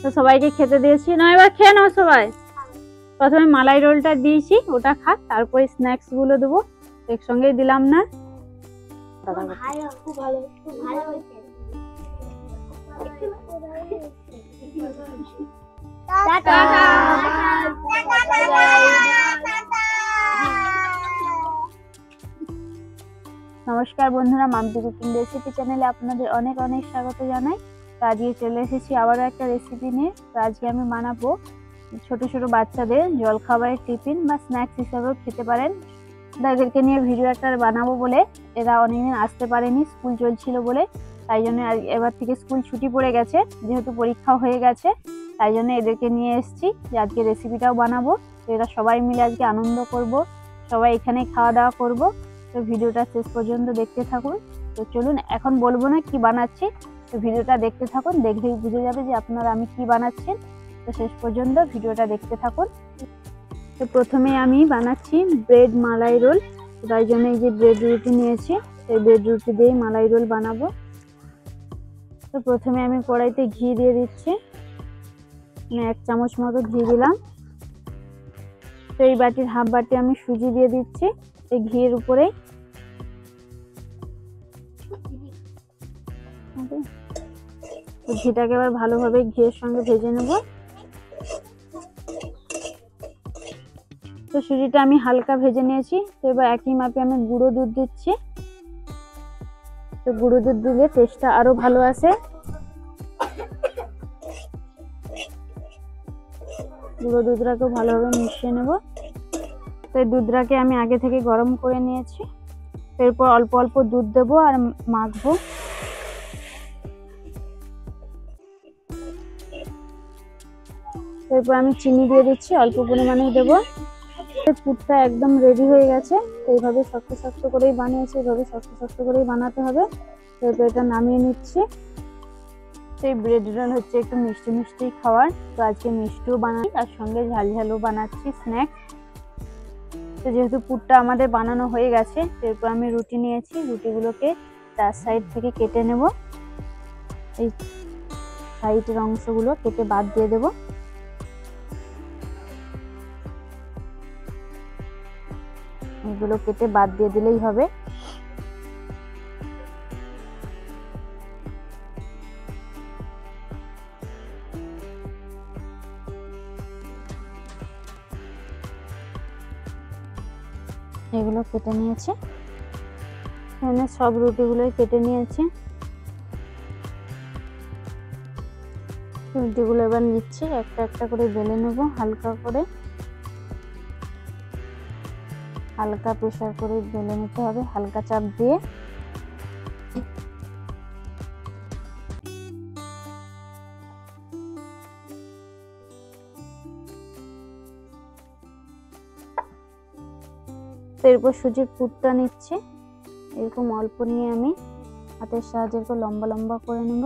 তো সবাইকে খেতে দিয়েছি না, এবার খেয়ে নাও সবাই। প্রথমে মালাই রোলটা দিয়েছি, ওটা খা, তারপরে স্ন্যাক্স গুলো দেবো, একসঙ্গেই দিলাম না। নমস্কার বন্ধুরা, মাম্পি কুকিং রেসিপি চ্যানেলে আপনাদের অনেক অনেক স্বাগত জানাই। তো আজকে চলে এসেছি আবারও একটা রেসিপি নিয়ে। তো আজকে আমি বানাবো ছোট ছোট বাচ্চাদের জলখাবারের টিফিন বা স্ন্যাক্স হিসেবেও খেতে পারেন। তাদেরকে নিয়ে ভিডিও একটা বানাবো বলে, এরা অনেকদিন আসতে পারেনি, স্কুল চলছিল বলে, তাই জন্য এবার থেকে স্কুল ছুটি পড়ে গেছে, যেহেতু পরীক্ষা হয়ে গেছে, তাই জন্য এদেরকে নিয়ে এসেছি যে আজকে রেসিপিটাও বানাবো। তো এরা সবাই মিলে আজকে আনন্দ করব, সবাই এখানে খাওয়া দাওয়া করবো। তো ভিডিওটা শেষ পর্যন্ত দেখতে থাকুন। তো চলুন, এখন বলবো না কি বানাচ্ছি, তো ভিডিওটা দেখতে থাকুন, দেখলেই বুঝে যাবে যে আপনারা আমি কি বানাচ্ছি। তো শেষ পর্যন্ত ভিডিওটা দেখতে থাকুন। তো প্রথমে আমি বানাচ্ছি ব্রেড মালাই রোল। তাই জন্য এই যে ব্রেড রুটি নিয়েছি, সেই ব্রেড রুটি দিয়েই মালাই রোল বানাবো। তো প্রথমে আমি কড়াইতে ঘি দিয়ে দিচ্ছি, মানে 1 চামচ মতো ঘি দিলাম। তো এই বাটির হাফ বাটি আমি সুজি দিয়ে দিচ্ছি এই ঘিয়ের উপরে। ঘিটাকে এবার ভালোভাবে ঘিয়ের সঙ্গে ভেজে নেব। তো সুজিটা আমি হালকা ভেজে নিয়েছি। তো এবার একই মাপে আমি গুঁড়ো দুধ দিচ্ছি। তো গুঁড়ো দুধ দিলে টেস্টটা আরো ভালো আসে। গুঁড়ো দুধটাকে ভালোভাবে মিশিয়ে নেব। তো এই দুধটাকে আমি আগে থেকে গরম করে নিয়েছি। এরপর অল্প অল্প দুধ দেবো আর মাখবো। এরপর আমি চিনি দিয়ে দিচ্ছি, অল্প পরিমাণেই দেবো। পুরটা একদম রেডি হয়ে গেছে। এইভাবে শক্ত শক্ত করেই বানিয়েছি, এইভাবে শক্ত শক্ত করেই বানাতে হবে। এরপর এটা নামিয়ে নিচ্ছি। এই ব্রেড রোল হচ্ছে একটু মিষ্টি মিষ্টি খাবার, তো আজকে মিষ্টিও বানাই, তার সঙ্গে ঝাল ঝালও বানাচ্ছি স্ন্যাক্স। তো যেহেতু পুরটা আমাদের বানানো হয়ে গেছে, এরপর আমি রুটি নিয়েছি, রুটিগুলোকে 4 সাইড থেকে কেটে নেব। এই সাইডের অংশগুলো কেটে বাদ দিয়ে দেবো। এগুলো কেটে বাদ দিয়ে দিলেই হবে। এগুলো কেটে নিয়েছি, এখানে সব রুটিগুলোই কেটে নিয়েছি। রুটিগুলো এবার নিচ্ছি, একটা একটা করে বেলে নেব হালকা করে, হালকা প্রেসার করে বেলে নিতে হবে, হালকা চাপ দিয়ে। এরপর সুজির পুরটা নিচ্ছি, এরকম অল্প নিয়ে আমি হাতের সাহায্যে এরকম লম্বা লম্বা করে নেব।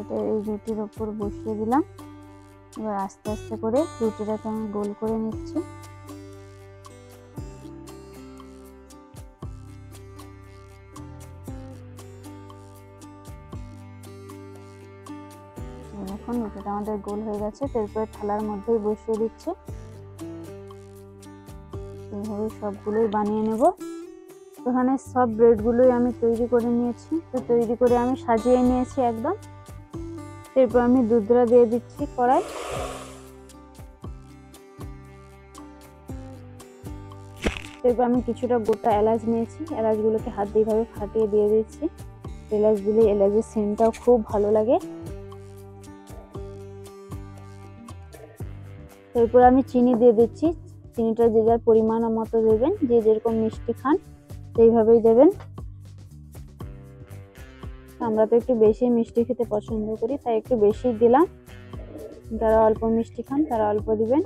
এটা এই রুটির ওপর বসিয়ে দিলাম। এবার আস্তে আস্তে করে রুটিটাকে আমি গোল করে নিচ্ছি। এখন রুটিটা আমাদের গোল হয়ে গেছে। এরপরে থালার মধ্যেই বসিয়ে দিচ্ছি। এইভাবে সবগুলোই বানিয়ে নেব। এখানে সব ব্রেডগুলোই আমি তৈরি করে নিয়েছি। তো তৈরি করে আমি সাজিয়ে নিয়েছি একদম। এরপর আমি দুধটা দিয়ে দিচ্ছি কড়াই। এরপর আমি কিছুটা গোটা এলাচ নিয়েছি, এলাচগুলোকে হাত দিয়ে এইভাবে ফাটিয়ে দিয়ে দিচ্ছি। এলাচ দিলে এলাচের সেন্টটাও খুব ভালো লাগে। এরপর আমি চিনি দিয়ে দিচ্ছি। চিনিটা যে যার পরিমাণ মতো দেবেন, যে যেরকম মিষ্টি খান সেইভাবেই দেবেন। আমরা তো একটু বেশি মিষ্টি খেতে পছন্দ করি, তাই একটু বেশি দিলাম। যারা অল্প মিষ্টি খান তারা অল্প দিবেন।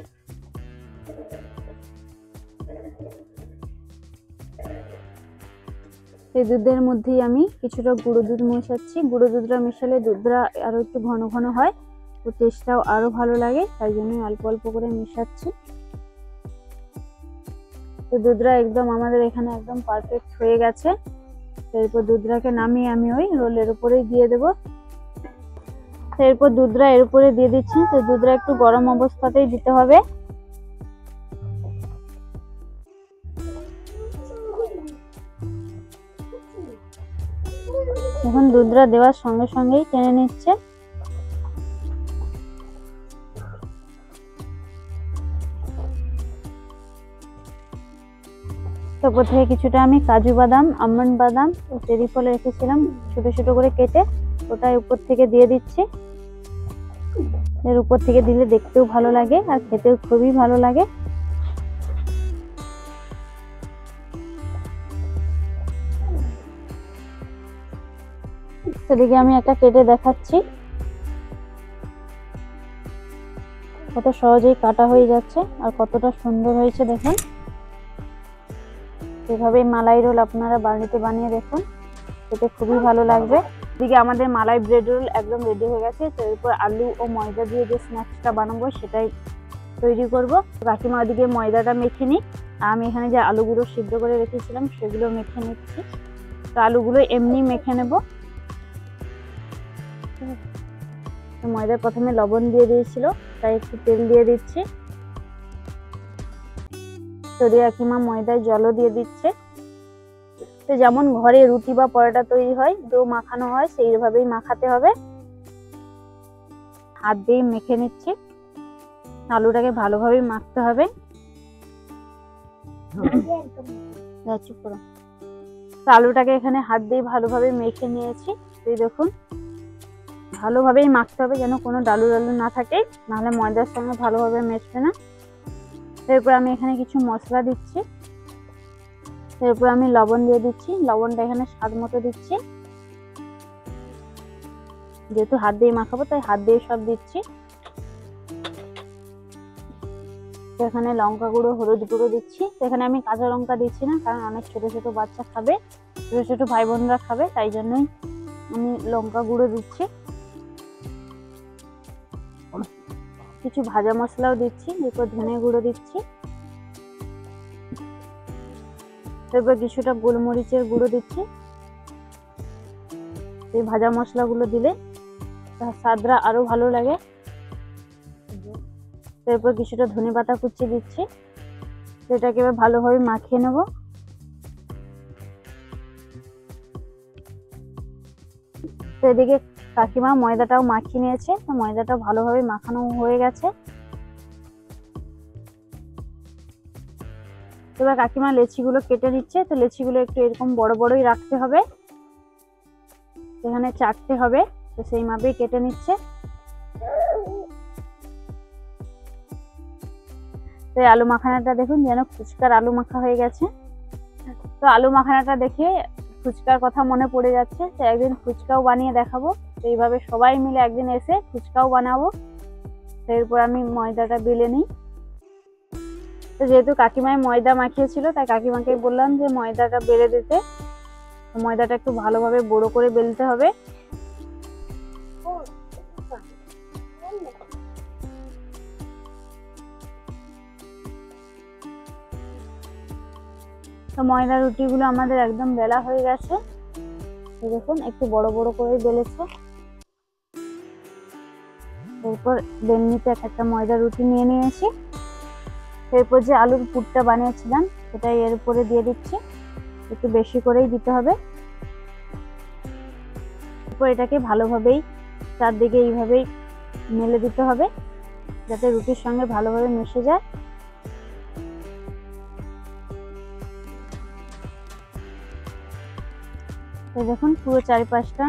এই দুধের মধ্যেই আমি কিছুটা গুঁড়ো দুধ মেশাচ্ছি। গুঁড়ো দুধটা মেশালে দুধটা আরো একটু ঘন ঘন হয়, তো টেস্টটাও আরো ভালো লাগে, তাই জন্যই অল্প অল্প করে মেশাচ্ছি। তো দুধটা একদম আমাদের এখানে একদম পারফেক্ট হয়ে গেছে। এরপর দুধটাকে নামিয়ে আমি ওই রোলের উপরেই দিয়ে দেবো। এরপর দুধটা এর উপরে দিয়ে দিচ্ছি। তো দুধটা একটু গরম অবস্থাতেই দিতে হবে। এখন দুধটা দেওয়ার সঙ্গে সঙ্গেই টেনে নিচ্ছে। তারপর থেকে কিছুটা আমি কাজু বাদাম, আমন্ড বাদাম ও চেরি ফল রেখেছিলাম ছোট ছোট করে কেটে, ওটাই উপর থেকে দিয়ে দিচ্ছি। এর উপর থেকে দিলে দেখতেও ভালো লাগে আর খেতেও খুবই ভালো লাগে। সেদিকে আমি একটা কেটে দেখাচ্ছি। কত সহজেই কাটা হয়ে যাচ্ছে আর কতটা সুন্দর হয়েছে দেখুন। এভাবে মালাই রোল আপনারা বাড়িতে বানিয়ে দেখুন, খেতে খুবই ভালো লাগবে। এদিকে আমাদের মালাই ব্রেড রোল একদম রেডি হয়ে গেছে। তো এরপর আলু ও ময়দা দিয়ে যে স্ন্যাক্সটা বানাবো সেটাই তৈরি করব। কাকিমা ওদিকে ময়দাটা মেখে নিই, আমি এখানে যে আলুগুলো সিদ্ধ করে রেখেছিলাম সেগুলো মেখে নিচ্ছি। তো আলুগুলো এমনি মেখে নেব। ময়দা প্রথমে লবণ দিয়ে দিয়েছিল, তাই একটু তেল দিয়ে দিচ্ছি। তো কাকিমা ময়দায় জলও দিয়ে দিচ্ছে। তো যেমন ঘরে রুটি বা পরোটা তৈরি হয়, ডো মাখানো হয়, সেইভাবেই মাখাতে হবে। হাত দিয়ে মেখে নিচ্ছি। আলুটাকে ভালোভাবে মাখতে হবে। তো আলুটাকে এখানে হাত দিয়ে ভালোভাবে মেখে নিয়েছি। এই দেখুন, ভালোভাবেই মাখতে হবে যেন কোনো ডালু ডালু না থাকে, নাহলে ময়দার সঙ্গে ভালোভাবে মেশবে না। এরপর আমি এখানে কিছু মশলা দিচ্ছি। এরপর আমি লবণ দিয়ে দিচ্ছি। লবণটা এখানে স্বাদ মতো দিচ্ছি, যেহেতু হাত দিয়ে মাখাবো তাই হাত দিয়ে সব দিচ্ছি। এখানে লঙ্কা গুঁড়ো, হলুদ গুঁড়ো দিচ্ছি। এখানে আমি কাঁচা লঙ্কা দিচ্ছি না, কারণ অনেক ছোট ছোট বাচ্চা খাবে, ছোট ছোট ভাই বোনরা খাবে, তাই জন্যই আমি লঙ্কা গুঁড়ো দিচ্ছি। কিছু ভাজা মশলাও দিচ্ছি। এরপর ধনে গুঁড়ো দিচ্ছি। এরপর কিছুটা গোলমরিচের গুঁড়ো দিচ্ছি। এই ভাজা মশলাগুলো দিলে স্বাদটা আরো ভালো লাগে। এরপর কিছুটা ধনেপাতা কুচি দিচ্ছি। সেটাকে এবার ভালোভাবে মাখিয়ে নেব। তো এদিকে কাকিমা ময়দাটাও মাখিয়ে নিয়েছে। তো ময়দাটা ভালোভাবে মাখানো হয়ে গেছে। এবার কাকিমা লেচিগুলো কেটে নিচ্ছে। তো লেচিগুলো একটু এরকম বড় বড়ই রাখতে হবে, এখানে 4টে হবে, তো সেই মাপেই কেটে নিচ্ছে। তো আলু মাখানাটা দেখুন, যেন ফুচকার আলু মাখা হয়ে গেছে। তো আলু মাখানাটা দেখে ফুচকার কথা মনে পড়ে যাচ্ছে। তো একদিন ফুচকাও বানিয়ে দেখাবো। তো এইভাবে সবাই মিলে একদিন এসে ফুচকাও বানাবো। তো এরপর আমি ময়দাটা বেলে নিই। তো যেহেতু কাকিমায় ময়দা মাখিয়েছিল, তাই কাকিমাকে বললাম যে ময়দাটা বেলে দিতে। ময়দাটা একটু ভালোভাবে বড় করে বেলতে হবে। তো ময়দা রুটিগুলো আমাদের একদম বেলা হয়ে গেছে। দেখুন, একটু বড় বড় করে বেলেছে। এরপর বেলনিতে একটা ময়দা রুটি নিয়ে নিয়েছি। এরপর যে আলুর পুরটা বানিয়েছিলাম সেটাই এর উপরে দিয়ে দিচ্ছি। একটু বেশি করেই দিতে হবে। এরপর এটাকে ভালোভাবেই চারদিকে এইভাবেই মেলে দিতে হবে, যাতে রুটির সঙ্গে ভালোভাবে মিশে যায়। তো দেখুন, পুরো চারিপাশটা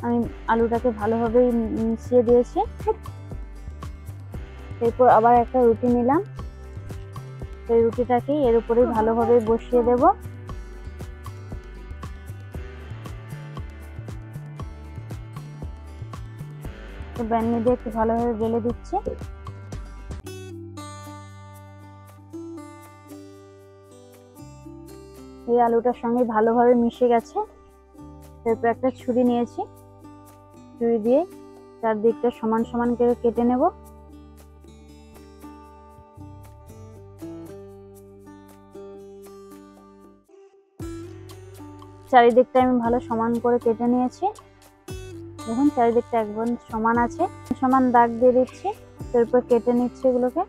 আমি আলুটাকে ভালোভাবে মিশিয়ে দিয়েছি। এরপর আবার একটা রুটি নিলাম। এই রুটিটাকে এর উপরে ভালোভাবে বসিয়ে দেব। তো বেলনি দিয়ে একটু ভালোভাবে বেলে দিচ্ছি। এই আলুটার সঙ্গে ভালোভাবে মিশে গেছে। এরপর একটা ছুরি নিয়েছি, ছুরি দিয়ে চারদিকটা সমান সমান করে কেটে নেব। চারিদিকটা আমি ভালো সমান করে কেটে নিয়েছি। দেখুন চারিদিকটা একদম সমান আছে, সমান দাগ দিয়ে দিচ্ছি। তারপর কেটে নিচ্ছি এগুলোকে।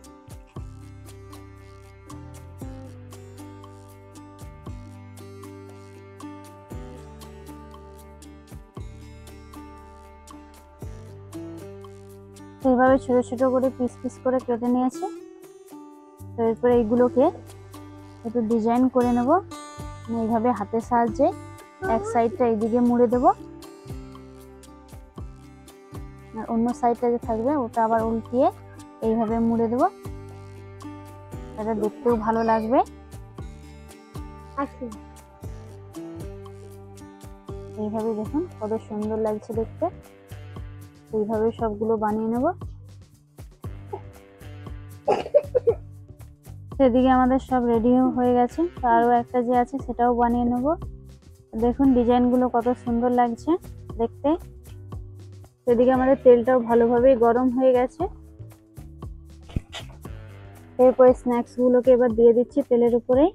এইভাবে ছোট ছোট করে পিস পিস করে কেটে নিয়েছি। তারপরে এইগুলোকে একটু ডিজাইন করে নেব। এইভাবে হাতের সাহায্যে এক সাইডটা এইদিকে মুড়ে দেব, আর অন্য সাইডটা যে থাকবে ওটা আবার উল্টিয়ে এইভাবে মুড়ে দেব। এটা দেখতেও ভালো লাগবে। এইভাবে দেখুন কত সুন্দর লাগছে দেখতে। এইভাবে সবগুলো বানিয়ে নেব। সেদিকে আমাদের সব রেডি হয়ে গেছে, আরও একটা যে আছে সেটাও বানিয়ে নেব। দেখুন ডিজাইনগুলো কত সুন্দর লাগছে দেখতে। সেদিকে আমাদের তেলটাও ভালোভাবে গরম হয়ে গেছে। এরপরে স্ন্যাক্সগুলোকে এবার দিয়ে দিচ্ছি তেলের উপরেই।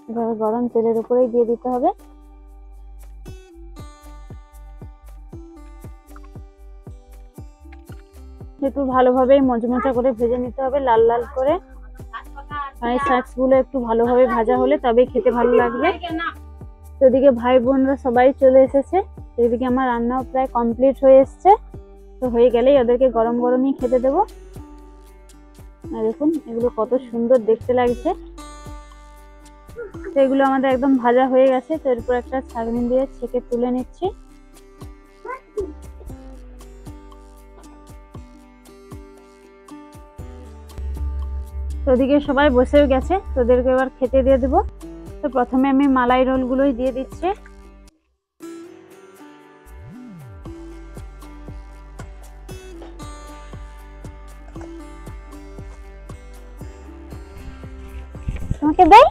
এভাবে গরম তেলের উপরেই দিয়ে দিতে হবে। একটু ভালোভাবে মচমচা করে ভেজে নিতে হবে, লাল লাল করে। আর এই স্ন্যাক্সগুলো একটু ভালোভাবে ভাজা হলে তবেই খেতে ভালো লাগবে। তো এদিকে ভাই বোনরা সবাই চলে এসেছে। এদিকে আমার রান্নাও প্রায় কমপ্লিট হয়ে এসছে। তো হয়ে গেলেই ওদেরকে গরম গরমই খেতে দেবো। আর দেখুন এগুলো কত সুন্দর দেখতে লাগছে। তো এগুলো আমাদের একদম ভাজা হয়ে গেছে। তো এরপর একটা ছাঁকনি দিয়ে ছেঁকে তুলে নিচ্ছি। তো ওদিকে সবাই বসেও গেছে, তোদেরকে এবার খেতে দিয়ে দেবো। তো প্রথমে আমি মালাই রোলগুলোই দিয়ে দিচ্ছি। তোমাকে দেই?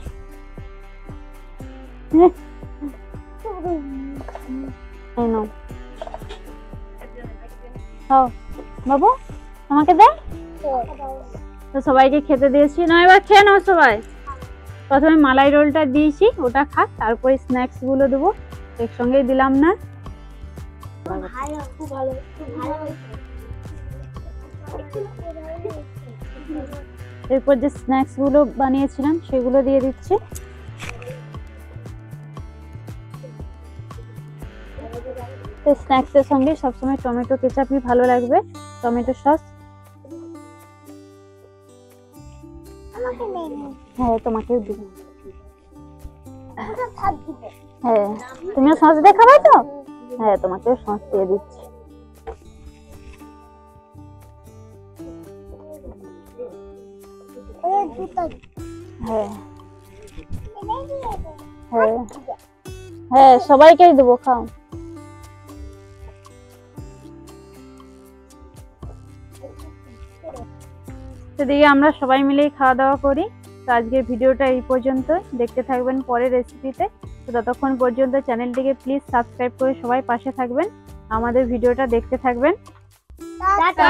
বাবু তোমাকে দেই? তো সবাইকে খেতে দিয়েছি না, এবার খেয়ে নাও সবাই। প্রথমে মালাই রোলটা দিয়েছি, ওটা খাক, তারপরে স্ন্যাক্স গুলো দেবো। একসঙ্গেই দিলাম না। এরপর যে স্ন্যাক্স গুলো বানিয়েছিলাম সেগুলো দিয়ে দিচ্ছি। তো স্ন্যাক্স এর সঙ্গে সবসময় টমেটো কেচাপই ভালো লাগবে, টমেটো সস। হ্যাঁ তোমাকেও দিব। হ্যাঁ তুমিও সস দিয়ে খাবে তো? হ্যাঁ তোমাকেও সস দিয়ে দিচ্ছি। হ্যাঁ হ্যাঁ হ্যাঁ সবাইকেই দেবো, খাও। সেদিকে আমরা সবাই মিলেই খাওয়া দাওয়া করি। তো আজকের ভিডিওটা এই পর্যন্ত, দেখতে থাকবেন পরের রেসিপিতে। তো ততক্ষণ পর্যন্ত চ্যানেলটিকে প্লিজ সাবস্ক্রাইব করে সবাই পাশে থাকবেন, আমাদের ভিডিওটা দেখতে থাকবেন। টাটা।